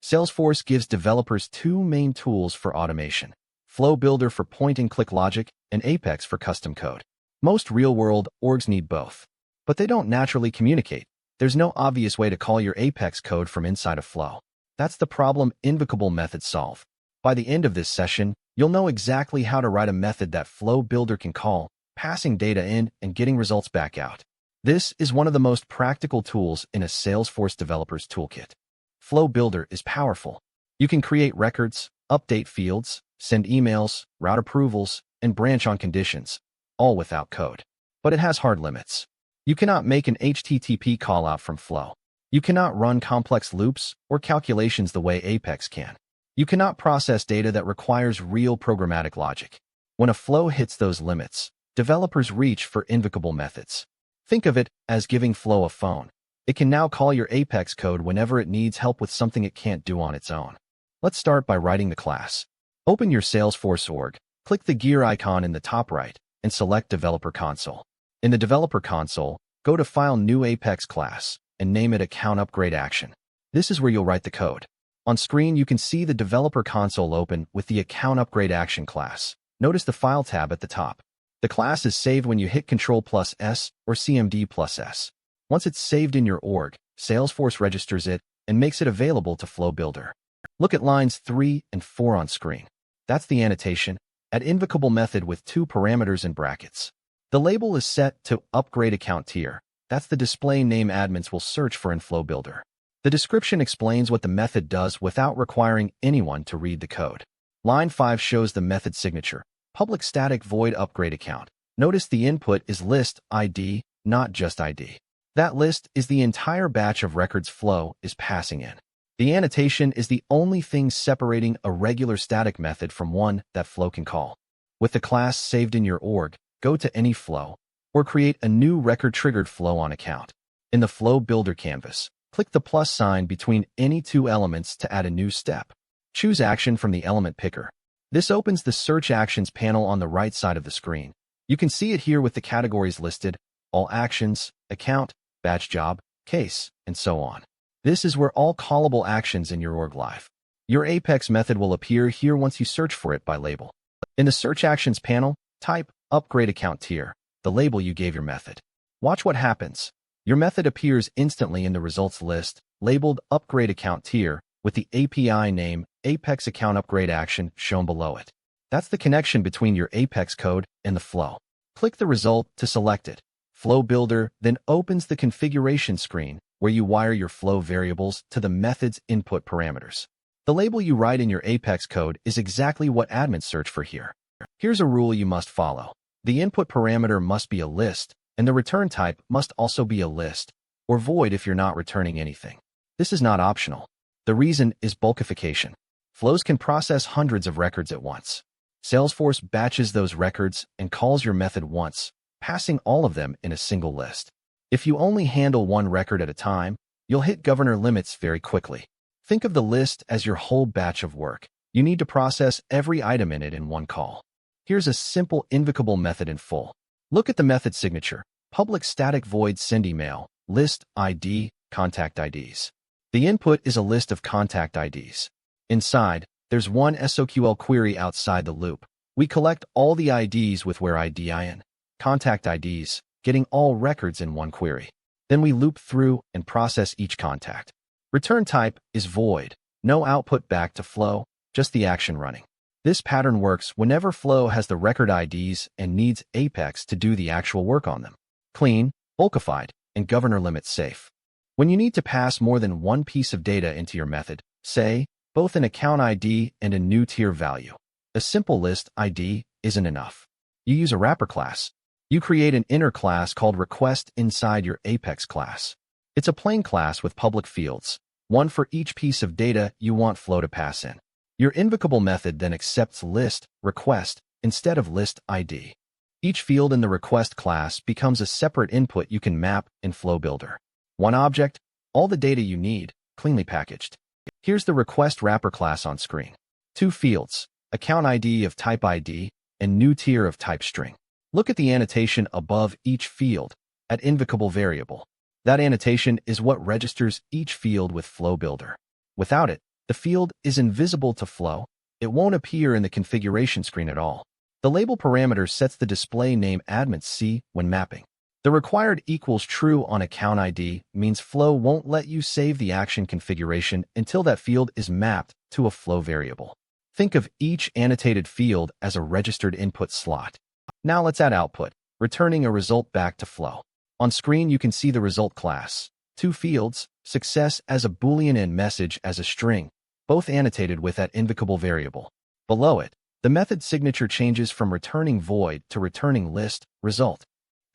Salesforce gives developers two main tools for automation: Flow Builder for point-and-click logic and Apex for custom code. Most real-world orgs need both, but they don't naturally communicate. There's no obvious way to call your Apex code from inside of Flow. That's the problem Invocable Methods solve. By the end of this session, you'll know exactly how to write a method that Flow Builder can call, passing data in and getting results back out. This is one of the most practical tools in a Salesforce developer's toolkit. Flow Builder is powerful. You can create records, update fields, send emails, route approvals, and branch on conditions, all without code. But it has hard limits. You cannot make an HTTP callout from Flow. You cannot run complex loops or calculations the way Apex can. You cannot process data that requires real programmatic logic. When a flow hits those limits, developers reach for invocable methods. Think of it as giving Flow a phone. It can now call your Apex code whenever it needs help with something it can't do on its own. Let's start by writing the class. Open your Salesforce org, click the gear icon in the top right, and select Developer Console. In the Developer Console, go to File New Apex Class, and name it Account Upgrade Action. This is where you'll write the code. On screen, you can see the Developer Console open with the Account Upgrade Action class. Notice the File tab at the top. The class is saved when you hit Ctrl+S or CMD+S. Once it's saved in your org, Salesforce registers it and makes it available to Flow Builder. Look at lines 3 and 4 on screen. That's the annotation, at invocable method with two parameters in brackets. The label is set to Upgrade Account Tier. That's the display name admins will search for in Flow Builder. The description explains what the method does without requiring anyone to read the code. Line 5 shows the method signature, public static void upgrade account. Notice the input is list ID, not just ID. That list is the entire batch of records Flow is passing in. The annotation is the only thing separating a regular static method from one that Flow can call. With the class saved in your org, go to any Flow, or create a new record-triggered Flow on account. In the Flow Builder canvas, click the plus sign between any two elements to add a new step. Choose Action from the element picker. This opens the Search Actions panel on the right side of the screen. You can see it here with the categories listed: All Actions, Account, Batch Job, Case, and so on. This is where all callable actions in your org live. Your Apex method will appear here once you search for it by label. In the Search Actions panel, type Upgrade Account Tier, the label you gave your method. Watch what happens. Your method appears instantly in the results list, labeled Upgrade Account Tier, with the API name Apex Account Upgrade Action shown below it. That's the connection between your Apex code and the flow. Click the result to select it. Flow Builder then opens the configuration screen where you wire your flow variables to the method's input parameters. The label you write in your Apex code is exactly what admins search for here. Here's a rule you must follow. The input parameter must be a list, and the return type must also be a list, or void if you're not returning anything. This is not optional. The reason is bulkification. Flows can process hundreds of records at once. Salesforce batches those records and calls your method once, passing all of them in a single list. If you only handle one record at a time, you'll hit governor limits very quickly. Think of the list as your whole batch of work. You need to process every item in it in one call. Here's a simple invocable method in full. Look at the method signature: public static void send email, list ID, contact IDs. The input is a list of contact IDs. Inside, there's one SOQL query outside the loop. We collect all the IDs with where ID in, contact IDs, getting all records in one query. Then we loop through and process each contact. Return type is void, no output back to flow, just the action running. This pattern works whenever flow has the record IDs and needs Apex to do the actual work on them. Clean, bulkified, and governor limits safe. When you need to pass more than one piece of data into your method, say, both an account ID and a new tier value, a simple list ID isn't enough. You use a wrapper class. You create an inner class called request inside your Apex class. It's a plain class with public fields, one for each piece of data you want flow to pass in. Your invocable method then accepts list request instead of list ID. Each field in the request class becomes a separate input you can map in Flow Builder. One object, all the data you need, cleanly packaged. Here's the request wrapper class on screen. Two fields, account ID of type ID and new tier of type string. Look at the annotation above each field, at invocable variable. That annotation is what registers each field with Flow Builder. Without it, The field is invisible to Flow. It won't appear in the configuration screen at all. The label parameter sets the display name admin C when mapping. The required equals true on account ID means Flow won't let you save the action configuration until that field is mapped to a Flow variable. Think of each annotated field as a registered input slot. Now let's add output, returning a result back to Flow. On screen, you can see the result class. Two fields, success as a Boolean and message as a string, both annotated with that invocable variable. Below it, the method signature changes from returning void to returning list result.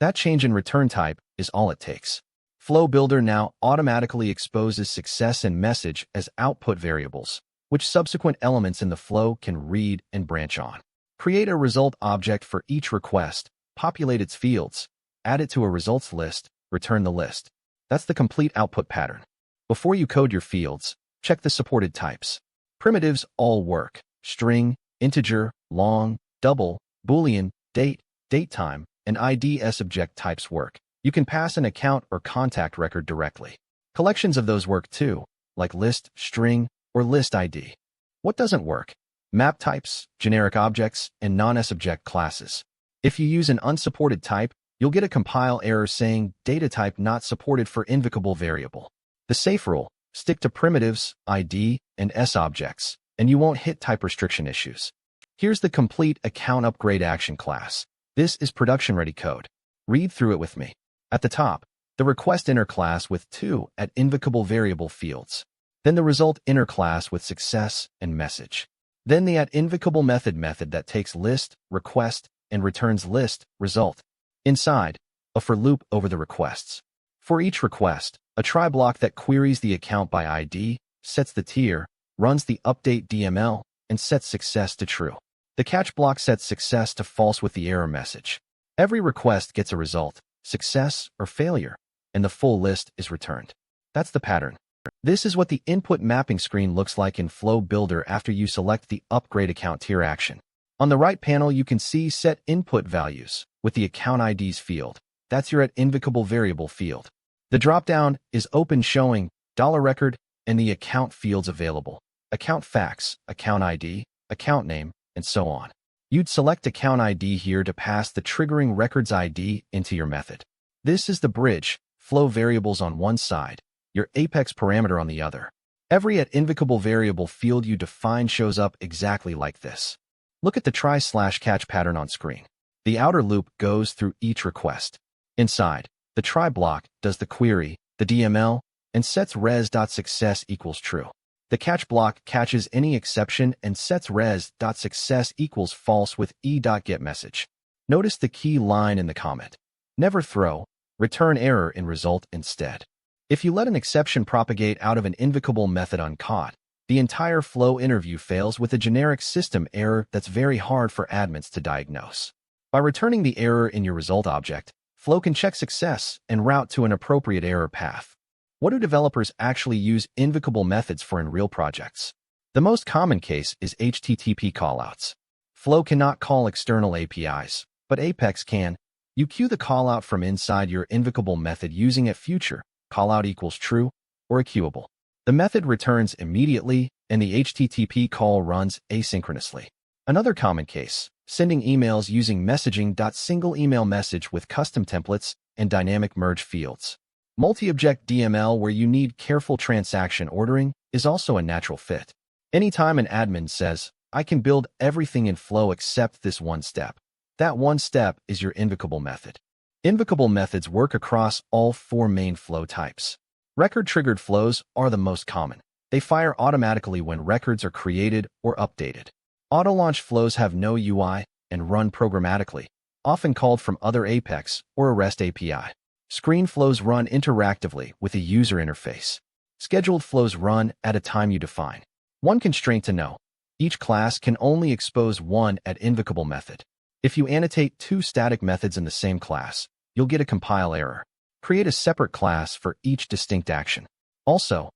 That change in return type is all it takes. Flow Builder now automatically exposes success and message as output variables, which subsequent elements in the flow can read and branch on. Create a result object for each request, populate its fields, add it to a results list, return the list. That's the complete output pattern. Before you code your fields, check the supported types. Primitives all work. String, integer, long, double, Boolean, date, datetime, and ID subject types work. You can pass an account or contact record directly. Collections of those work too, like list, string, or list ID. What doesn't work? Map types, generic objects, and non-subject classes. If you use an unsupported type, you'll get a compile error saying data type not supported for invocable variable. The safe rule, stick to primitives, ID, and objects, and you won't hit type restriction issues. Here's the complete account upgrade action class. This is production-ready code. Read through it with me. At the top, the request inner class with two invocable variable fields. Then the result inner class with success and message. Then the invocable method that takes list, request, and returns list, result. Inside, a for loop over the requests. For each request, a try block that queries the account by ID, sets the tier, runs the update DML, and sets success to true. The catch block sets success to false with the error message. Every request gets a result, success or failure, and the full list is returned. That's the pattern. This is what the input mapping screen looks like in Flow Builder after you select the upgrade account tier action. On the right panel, you can see set input values with the account IDs field. That's your invocable variable field. The dropdown is open showing $record and the account fields available, account fax, account ID, account name, and so on. You'd select account ID here to pass the triggering records ID into your method. This is the bridge, flow variables on one side, your apex parameter on the other. Every invocable variable field you define shows up exactly like this. Look at the try/catch pattern on screen. The outer loop goes through each request. Inside, the try block does the query, the DML, and sets res.success equals true. The catch block catches any exception and sets res.success equals false with e.getMessage. Notice the key line in the comment. Never throw, return error in result instead. If you let an exception propagate out of an invocable method uncaught, the entire flow interview fails with a generic system error that's very hard for admins to diagnose. By returning the error in your result object, Flow can check success and route to an appropriate error path. What do developers actually use invocable methods for in real projects? The most common case is HTTP callouts. Flow cannot call external APIs, but Apex can. You queue the callout from inside your invocable method using a future, callout equals true, or a queuable. The method returns immediately, and the HTTP call runs asynchronously. Another common case, sending emails using messaging.single email message with custom templates and dynamic merge fields. Multi-object DML, where you need careful transaction ordering, is also a natural fit. Anytime an admin says, I can build everything in Flow except this one step, that one step is your invocable method. Invocable methods work across all four main flow types. Record-triggered flows are the most common. They fire automatically when records are created or updated. Auto-launch flows have no UI and run programmatically, often called from other Apex or a REST API. Screen flows run interactively with a user interface. Scheduled flows run at a time you define. One constraint to know: each class can only expose one invocable method. If you annotate two static methods in the same class, you'll get a compile error. Create a separate class for each distinct action. Also,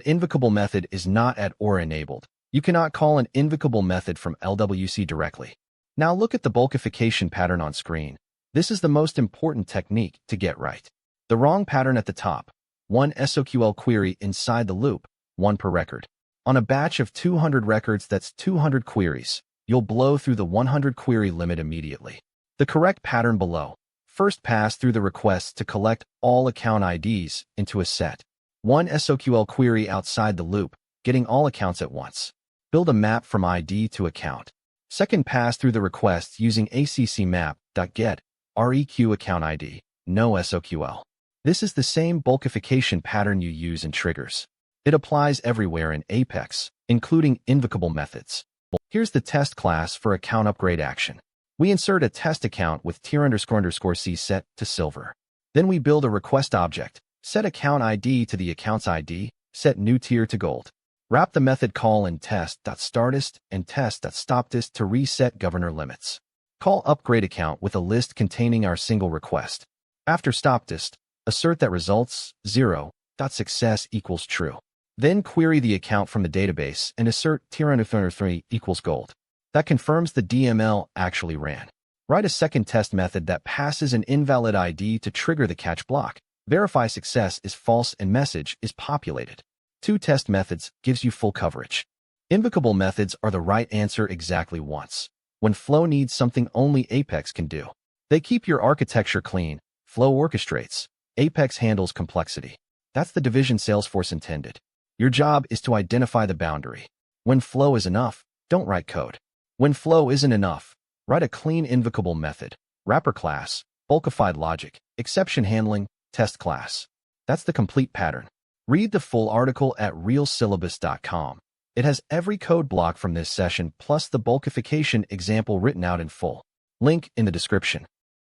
invocable method is not or enabled. You cannot call an invocable method from LWC directly. Now look at the bulkification pattern on screen. This is the most important technique to get right. The wrong pattern at the top: one SOQL query inside the loop, one per record. On a batch of 200 records, that's 200 queries. You'll blow through the 100 query limit immediately. The correct pattern below. First, pass through the requests to collect all account IDs into a set. 1 SOQL query outside the loop, getting all accounts at once. Build a map from ID to account. Second, pass through the requests using accmap.get req account ID, no SOQL. This is the same bulkification pattern you use in triggers. It applies everywhere in Apex, including Invocable Methods. Here's the test class for account upgrade action. We insert a test account with tier__c set to silver. Then we build a request object, set account ID to the account's ID, set new tier to gold. Wrap the method call in test.startist and test.stoptist to reset governor limits. Call upgrade account with a list containing our single request. After stoptist, assert that results 0.success equals true. Then query the account from the database and assert tier_3 equals gold. That confirms the DML actually ran. Write a second test method that passes an invalid ID to trigger the catch block. Verify success is false and message is populated. 2 test methods gives you full coverage. Invocable methods are the right answer exactly once. When Flow needs something only Apex can do. They keep your architecture clean. Flow orchestrates. Apex handles complexity. That's the division Salesforce intended. Your job is to identify the boundary. When Flow is enough, don't write code. When Flow isn't enough, write a clean invocable method, wrapper class, bulkified logic, exception handling, test class. That's the complete pattern. Read the full article at realsyllabus.com. It has every code block from this session plus the bulkification example written out in full. Link in the description.